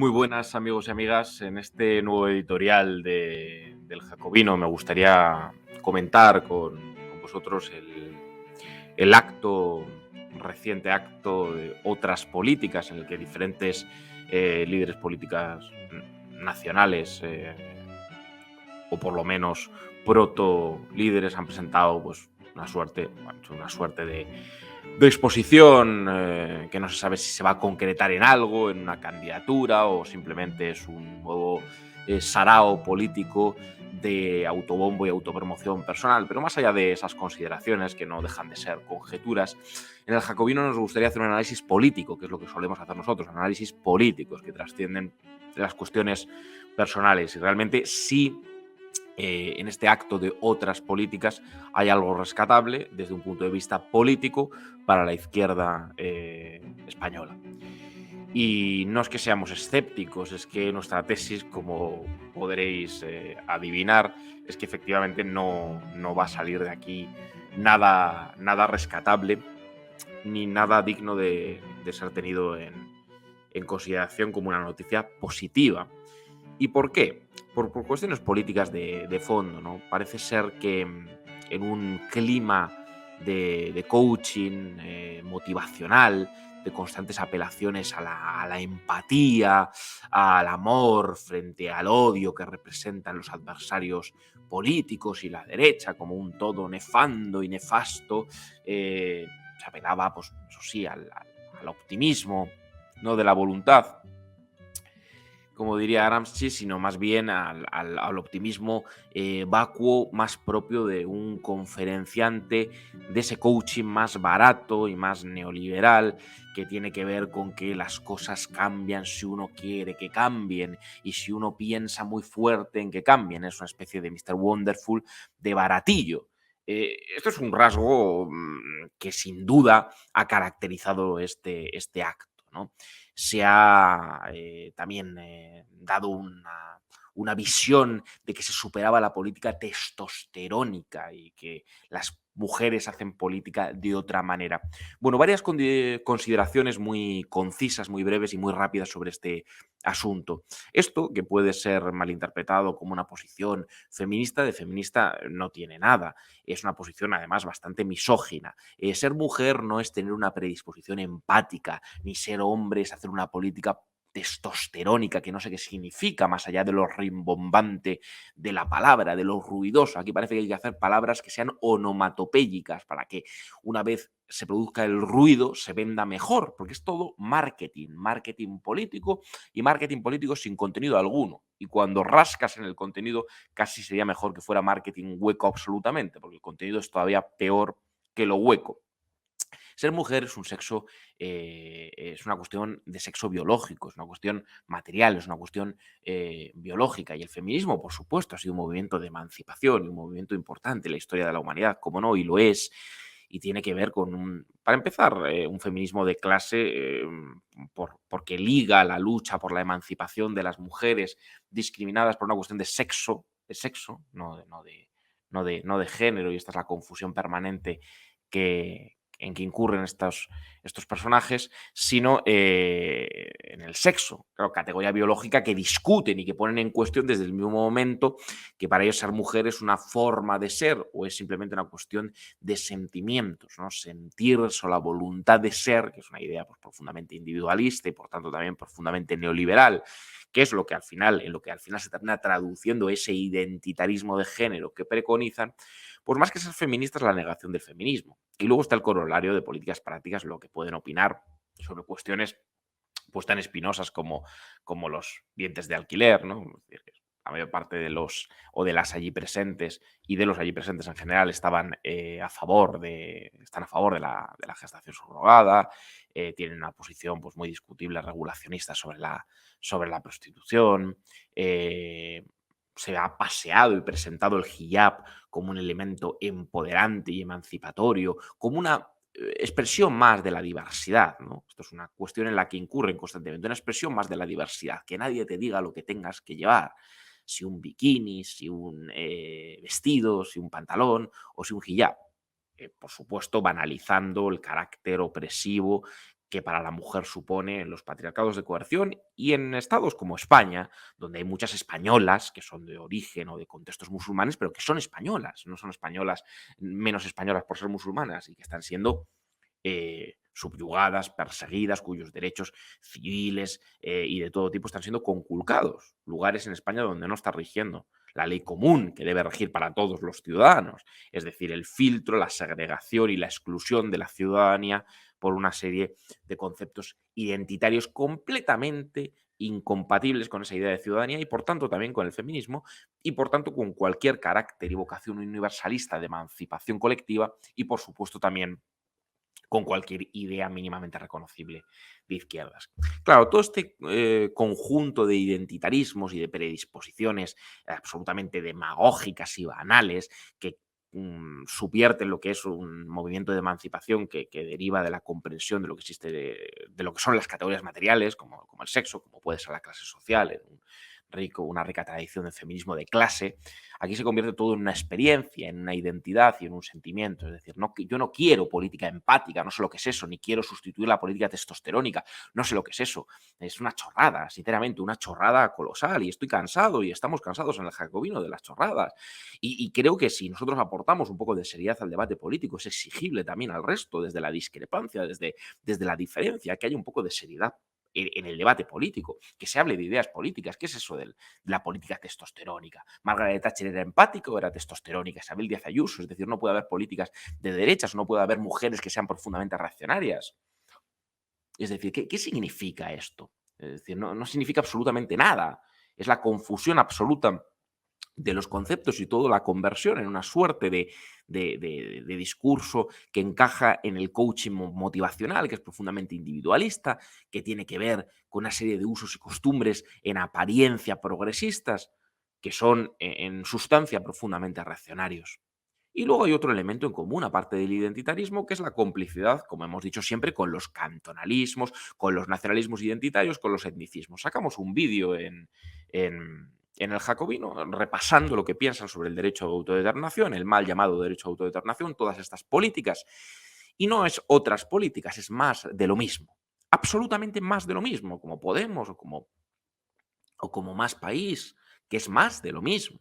Muy buenas amigos y amigas. En este nuevo editorial del Jacobino me gustaría comentar con vosotros el un reciente acto de otras políticas en el que diferentes líderes políticas nacionales o por lo menos proto líderes han presentado pues una suerte de exposición que no se sabe si se va a concretar en algo, en una candidatura o simplemente es un nuevo sarao político de autobombo y autopromoción personal. Pero más allá de esas consideraciones, que no dejan de ser conjeturas, en el Jacobino nos gustaría hacer un análisis político, que es lo que solemos hacer nosotros, análisis políticos que trascienden las cuestiones personales. Y realmente sí, en este acto de otras políticas hay algo rescatable desde un punto de vista político para la izquierda española. Y no es que seamos escépticos, es que nuestra tesis, como podréis adivinar, es que efectivamente no va a salir de aquí nada rescatable ni nada digno de ser tenido en consideración como una noticia positiva. ¿Y por qué? Por cuestiones políticas de fondo, ¿no? Parece ser que en un clima de coaching motivacional, de constantes apelaciones a la empatía, al amor frente al odio que representan los adversarios políticos y la derecha como un todo nefando y nefasto, se apelaba, pues, eso sí, al optimismo, no de la voluntad, como diría Gramsci, sino más bien al optimismo vacuo más propio de un conferenciante, de ese coaching más barato y más neoliberal, que tiene que ver con que las cosas cambian si uno quiere que cambien y si uno piensa muy fuerte en que cambien. Es una especie de Mr. Wonderful de baratillo. Esto es un rasgo que sin duda ha caracterizado este acto, ¿no? Se ha también dado una visión de que se superaba la política testosterónica y que las mujeres hacen política de otra manera. Bueno, varias consideraciones muy concisas, muy breves y muy rápidas sobre este asunto. Esto, que puede ser malinterpretado como una posición feminista, de feminista no tiene nada. Es una posición además bastante misógina. Ser mujer no es tener una predisposición empática, ni ser hombre es hacer una política testosterónica, que no sé qué significa, más allá de lo rimbombante de la palabra, de lo ruidoso. Aquí parece que hay que hacer palabras que sean onomatopéyicas para que una vez se produzca el ruido se venda mejor, porque es todo marketing, marketing político y marketing político sin contenido alguno. Y cuando rascas en el contenido, casi sería mejor que fuera marketing hueco absolutamente, porque el contenido es todavía peor que lo hueco. Ser mujer es un sexo, es una cuestión de sexo biológico, es una cuestión material, es una cuestión biológica. Y el feminismo, por supuesto, ha sido un movimiento de emancipación y un movimiento importante en la historia de la humanidad, como no, y lo es. Y tiene que ver con para empezar, un feminismo de clase, porque liga la lucha por la emancipación de las mujeres discriminadas por una cuestión de sexo, no de género, y esta es la confusión permanente en que incurren estos personajes, sino en el sexo, claro, categoría biológica que discuten y que ponen en cuestión desde el mismo momento que para ellos ser mujer es una forma de ser o es simplemente una cuestión de sentimientos, ¿no? Sentirse o la voluntad de ser, que es una idea pues, profundamente individualista y por tanto también profundamente neoliberal, que es lo que al final, en lo que al final se termina traduciendo ese identitarismo de género que preconizan, pues más que ser feministas, la negación del feminismo. Y luego está el corolario de políticas prácticas, lo que pueden opinar sobre cuestiones pues tan espinosas como los dientes de alquiler, ¿no? Es decir, la mayor parte de los o de las allí presentes y de los allí presentes en general están a favor de la gestación subrogada, tienen una posición pues muy discutible, regulacionista sobre la prostitución, se ha paseado y presentado el hijab como un elemento empoderante y emancipatorio, como una expresión más de la diversidad, ¿no? Esto es una cuestión en la que incurren constantemente, una expresión más de la diversidad, que nadie te diga lo que tengas que llevar, si un bikini, si un vestido, si un pantalón o si un hijab. Por supuesto, banalizando el carácter opresivo que para la mujer supone en los patriarcados de coerción y en estados como España, donde hay muchas españolas que son de origen o de contextos musulmanes, pero que son españolas, no son españolas menos españolas por ser musulmanas y que están siendo subyugadas, perseguidas, cuyos derechos civiles y de todo tipo están siendo conculcados. Lugares en España donde no está rigiendo la ley común que debe regir para todos los ciudadanos, es decir, el filtro, la segregación y la exclusión de la ciudadanía por una serie de conceptos identitarios completamente incompatibles con esa idea de ciudadanía y por tanto también con el feminismo y por tanto con cualquier carácter y vocación universalista de emancipación colectiva y por supuesto también con cualquier idea mínimamente reconocible de izquierdas. Claro, todo este conjunto de identitarismos y de predisposiciones absolutamente demagógicas y banales que subvierten lo que es un movimiento de emancipación que deriva de la comprensión de lo que existe, de lo que son las categorías materiales, como el sexo, como puede ser la clase social, una rica tradición del feminismo de clase. Aquí se convierte todo en una experiencia, en una identidad y en un sentimiento. Es decir, yo no quiero política empática, no sé lo que es eso, ni quiero sustituir la política testosterónica, no sé lo que es eso. Es una chorrada, sinceramente, una chorrada colosal. Y estoy cansado y estamos cansados en el Jacobino de las chorradas. Y creo que si nosotros aportamos un poco de seriedad al debate político, es exigible también al resto, desde la discrepancia, desde la diferencia, que haya un poco de seriedad en el debate político, que se hable de ideas políticas. ¿Qué es eso de la política testosterónica? ¿Margaret Thatcher era empática o era testosterónica? Isabel Díaz Ayuso, es decir, no puede haber políticas de derechas, no puede haber mujeres que sean profundamente reaccionarias. Es decir, ¿qué significa esto? Es decir, no significa absolutamente nada. Es la confusión absoluta de los conceptos y toda la conversión en una suerte de discurso que encaja en el coaching motivacional, que es profundamente individualista, que tiene que ver con una serie de usos y costumbres en apariencia progresistas, que son en sustancia profundamente reaccionarios. Y luego hay otro elemento en común, aparte del identitarismo, que es la complicidad, como hemos dicho siempre, con los cantonalismos, con los nacionalismos identitarios, con los etnicismos. Sacamos un vídeo en el Jacobino repasando lo que piensan sobre el derecho a autodeterminación, el mal llamado derecho a autodeterminación, todas estas políticas. Y no es otras políticas, es más de lo mismo. Absolutamente más de lo mismo, como Podemos o como Más País, que es más de lo mismo.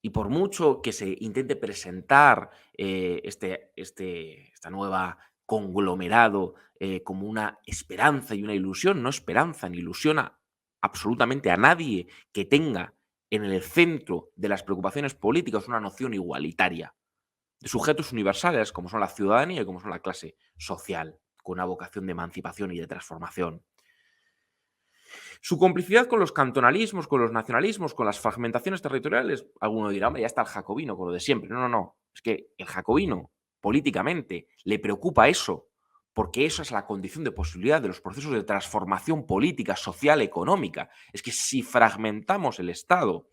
Y por mucho que se intente presentar esta nueva conglomerado como una esperanza y una ilusión, no esperanza ni ilusiona absolutamente a nadie que tenga en el centro de las preocupaciones políticas una noción igualitaria de sujetos universales como son la ciudadanía y como son la clase social, con una vocación de emancipación y de transformación. Su complicidad con los cantonalismos, con los nacionalismos, con las fragmentaciones territoriales, alguno dirá, hombre, ya está el jacobino con lo de siempre. No, no, no. Es que el jacobino, políticamente, le preocupa eso, porque eso es la condición de posibilidad de los procesos de transformación política, social, económica. Es que si fragmentamos el Estado,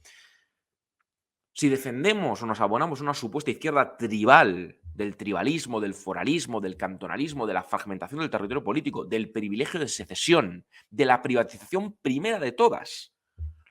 si defendemos o nos abonamos a una supuesta izquierda tribal, del tribalismo, del foralismo, del cantonalismo, de la fragmentación del territorio político, del privilegio de secesión, de la privatización primera de todas,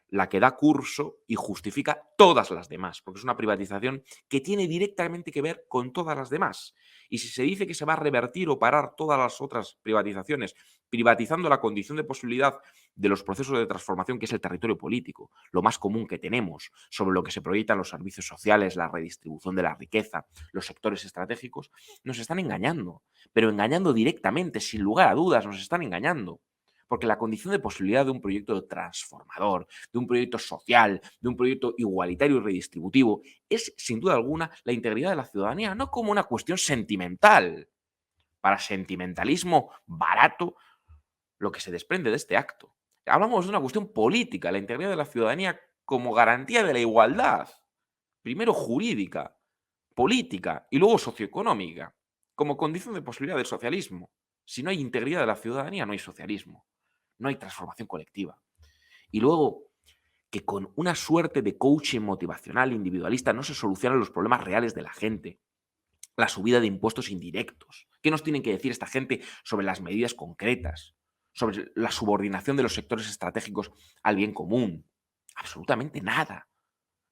la que da curso y justifica todas las demás, porque es una privatización que tiene directamente que ver con todas las demás. Y si se dice que se va a revertir o parar todas las otras privatizaciones, privatizando la condición de posibilidad de los procesos de transformación, que es el territorio político, lo más común que tenemos, sobre lo que se proyectan los servicios sociales, la redistribución de la riqueza, los sectores estratégicos, nos están engañando, pero engañando directamente, sin lugar a dudas, nos están engañando. Porque la condición de posibilidad de un proyecto transformador, de un proyecto social, de un proyecto igualitario y redistributivo, es sin duda alguna la integridad de la ciudadanía, no como una cuestión sentimental. Para sentimentalismo barato, lo que se desprende de este acto. Hablamos de una cuestión política, la integridad de la ciudadanía como garantía de la igualdad, primero jurídica, política y luego socioeconómica, como condición de posibilidad del socialismo. Si no hay integridad de la ciudadanía, no hay socialismo, no hay transformación colectiva. Y luego, que con una suerte de coaching motivacional individualista no se solucionan los problemas reales de la gente. La subida de impuestos indirectos. ¿Qué nos tienen que decir esta gente sobre las medidas concretas? Sobre la subordinación de los sectores estratégicos al bien común. Absolutamente nada.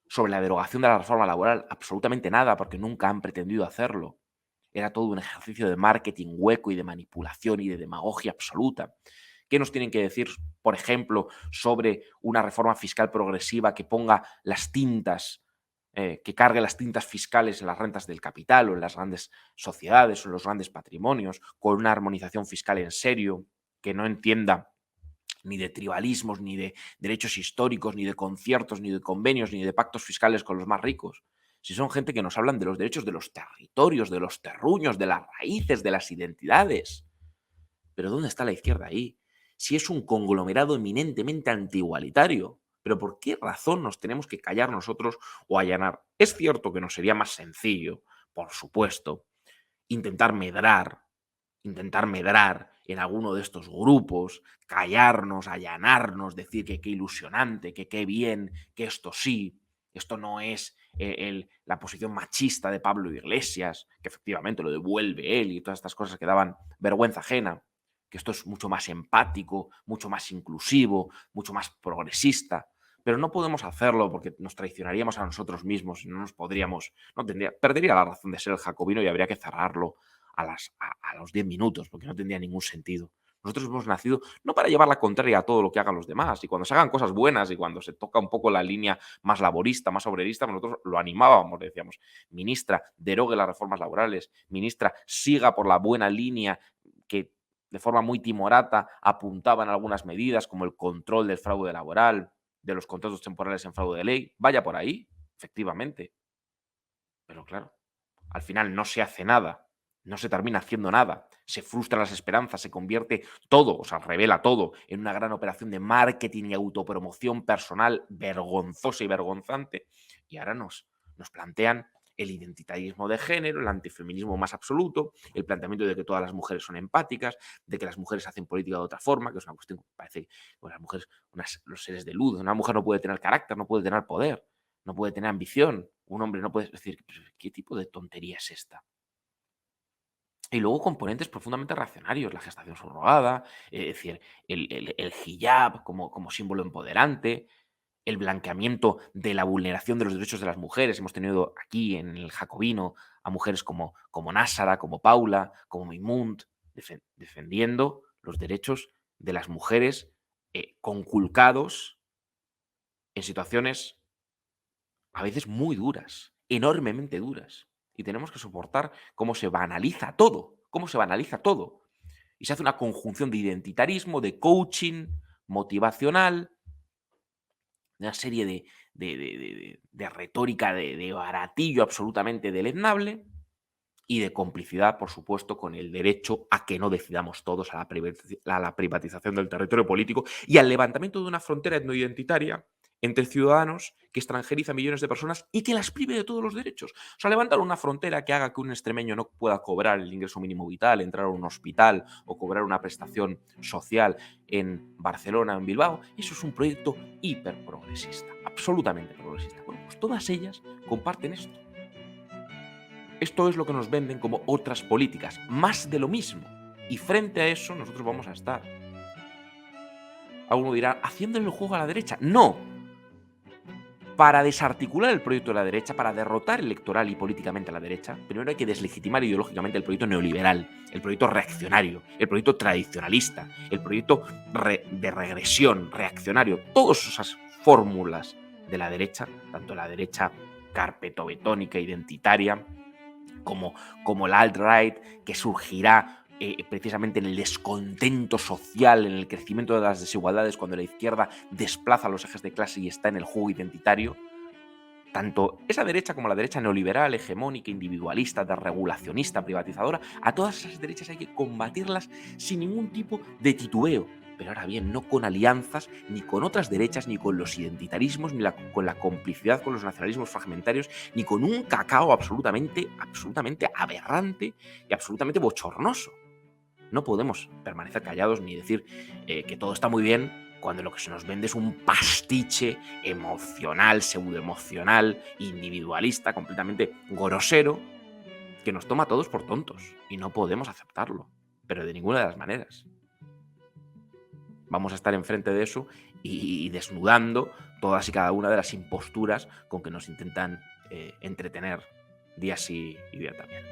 Sobre la derogación de la reforma laboral, absolutamente nada, porque nunca han pretendido hacerlo. era todo un ejercicio de marketing hueco y de manipulación y de demagogia absoluta. ¿Qué nos tienen que decir, por ejemplo, sobre una reforma fiscal progresiva que ponga las tintas, que cargue las tintas fiscales en las rentas del capital o en las grandes sociedades o en los grandes patrimonios, con una armonización fiscal en serio, que no entienda ni de tribalismos, ni de derechos históricos, ni de conciertos, ni de convenios, ni de pactos fiscales con los más ricos? Si son gente que nos hablan de los derechos de los territorios, de los terruños, de las raíces, de las identidades. Pero ¿dónde está la izquierda ahí? Si es un conglomerado eminentemente antigualitario. ¿Pero por qué razón nos tenemos que callar nosotros o allanar? Es cierto que nos sería más sencillo, por supuesto, intentar medrar en alguno de estos grupos, callarnos, allanarnos, decir que qué ilusionante, que qué bien, que esto sí, esto no es la posición machista de Pablo Iglesias, que efectivamente lo devuelve él y todas estas cosas que daban vergüenza ajena, que esto es mucho más empático, mucho más inclusivo, mucho más progresista. Pero no podemos hacerlo porque nos traicionaríamos a nosotros mismos y no nos podríamos, perdería la razón de ser el jacobino y habría que cerrarlo a los 10 minutos, porque no tendría ningún sentido. Nosotros hemos nacido no para llevar la contraria a todo lo que hagan los demás, y cuando se hagan cosas buenas y cuando se toca un poco la línea más laborista, más obrerista, nosotros lo animábamos, decíamos, ministra, derogue las reformas laborales, ministra, siga por la buena línea que de forma muy timorata apuntaban algunas medidas como el control del fraude laboral, de los contratos temporales en fraude de ley, vaya por ahí, efectivamente. Pero claro, al final no se hace nada, no se termina haciendo nada, se frustran las esperanzas, se convierte todo, o sea, revela todo en una gran operación de marketing y autopromoción personal vergonzosa y vergonzante. Y ahora nos plantean el identitarismo de género, el antifeminismo más absoluto, el planteamiento de que todas las mujeres son empáticas, de que las mujeres hacen política de otra forma, que es una cuestión que parece que las mujeres, los seres de luz, una mujer no puede tener carácter, no puede tener poder, no puede tener ambición, un hombre no puede decir, ¿qué tipo de tontería es esta? Y luego componentes profundamente reaccionarios, la gestación subrogada, es decir, el hijab como símbolo empoderante, el blanqueamiento de la vulneración de los derechos de las mujeres. Hemos tenido aquí en el Jacobino a mujeres como Násara, como Paula, como Maimund, defendiendo los derechos de las mujeres conculcados en situaciones a veces muy duras, enormemente duras. Y tenemos que soportar cómo se banaliza todo, cómo se banaliza todo. Y se hace una conjunción de identitarismo, de coaching motivacional, de una serie de retórica de baratillo absolutamente deleznable y de complicidad, por supuesto, con el derecho a que no decidamos todos, a la privatización del territorio político y al levantamiento de una frontera etnoidentitaria entre ciudadanos que extranjeriza a millones de personas y que las prive de todos los derechos. O sea, levantar una frontera que haga que un extremeño no pueda cobrar el ingreso mínimo vital, entrar a un hospital o cobrar una prestación social en Barcelona o en Bilbao, eso es un proyecto hiperprogresista, absolutamente progresista. Bueno, pues todas ellas comparten esto. Esto es lo que nos venden como otras políticas, más de lo mismo. Y frente a eso nosotros vamos a estar. Alguno dirá, haciéndole el juego a la derecha. No. Para desarticular el proyecto de la derecha, para derrotar electoral y políticamente a la derecha, primero hay que deslegitimar ideológicamente el proyecto neoliberal, el proyecto reaccionario, el proyecto tradicionalista, el proyecto de regresión, reaccionario. Todas esas fórmulas de la derecha, tanto la derecha carpetobetónica, identitaria, como la alt-right, que surgirá precisamente en el descontento social, en el crecimiento de las desigualdades, cuando la izquierda desplaza los ejes de clase y está en el juego identitario. Tanto esa derecha como la derecha neoliberal, hegemónica, individualista, desregulacionista, privatizadora, a todas esas derechas hay que combatirlas sin ningún tipo de titubeo. Pero ahora bien, no con alianzas, ni con otras derechas, ni con los identitarismos, ni con la complicidad con los nacionalismos fragmentarios, ni con un cacao absolutamente aberrante y absolutamente bochornoso. No podemos permanecer callados ni decir que todo está muy bien cuando lo que se nos vende es un pastiche emocional, pseudoemocional, individualista, completamente grosero, que nos toma a todos por tontos. Y no podemos aceptarlo, pero de ninguna de las maneras. Vamos a estar enfrente de eso y desnudando todas y cada una de las imposturas con que nos intentan entretener día sí y día también.